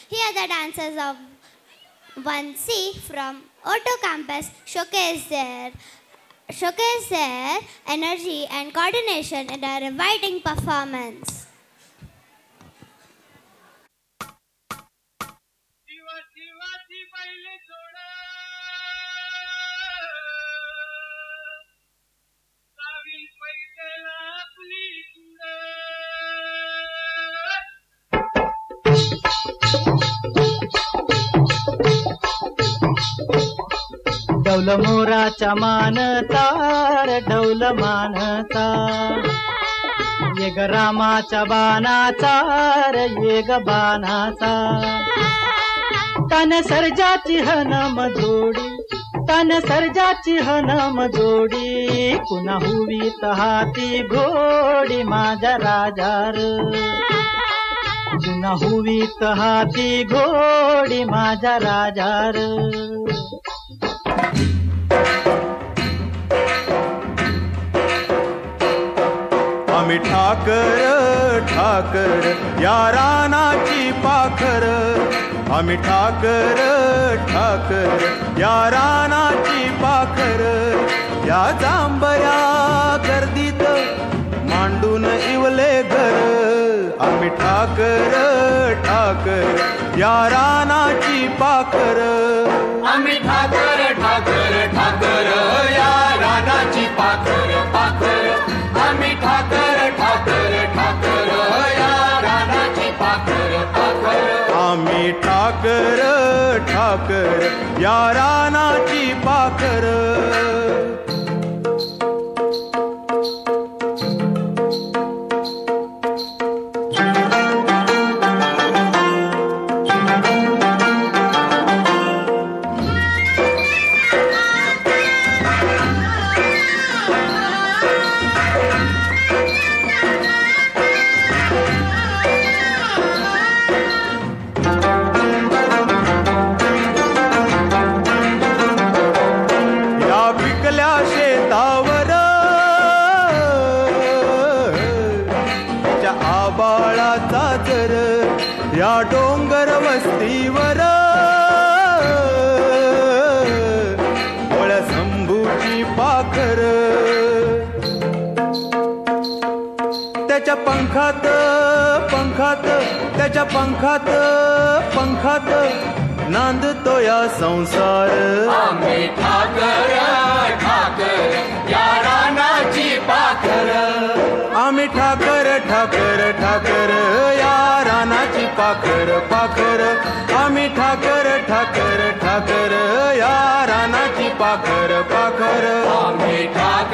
Here the dancers of 1C from Otto campus showcase their energy and coordination in a rewarding performance. डौल मोराच्या मानता रे डौल मानता ये ग रामाच्या बाणाचा रे ये ग बाणाचा तन सर्जाची हनम जोडी तन सर्जाची हनम जोडी पुन्हा हुवीत हाती घोडी माझ्या राजार पुन्हा हुवीत हाती घोडी माझ्या राजार आम्ही ठाकर ठाकर या रानाची पाखर आम्ही ठाकर ठाकर या रानाची पाखर या जांभया गर्दीत मांडून इवले घर आम्ही ठाकर ठाकर या रानाची पाखर आम्ही ठाकर ठाकर ठाकर या रानाची पाखर पाखर आम्ही ठाकर ठाकर ठाकर या रानाची पाखर पाखर आम्ही ठाकर ठाकर या रानाची पाखर या डोंगर वस्तीवर ओळ शंभूची पाखर त्याच्या पंखात पंखात त्याच्या पंखात पंखात नांदतो या संसार आम्ही ठाकर ठाकर या रानाची पाखर आम्ही ठाकर ठाकर ठाकर या रानाची पाखर पाखर आम्ही ठाकर ठाकर ठाकर या रानाची पाखर पाखर आम्ही ठाकर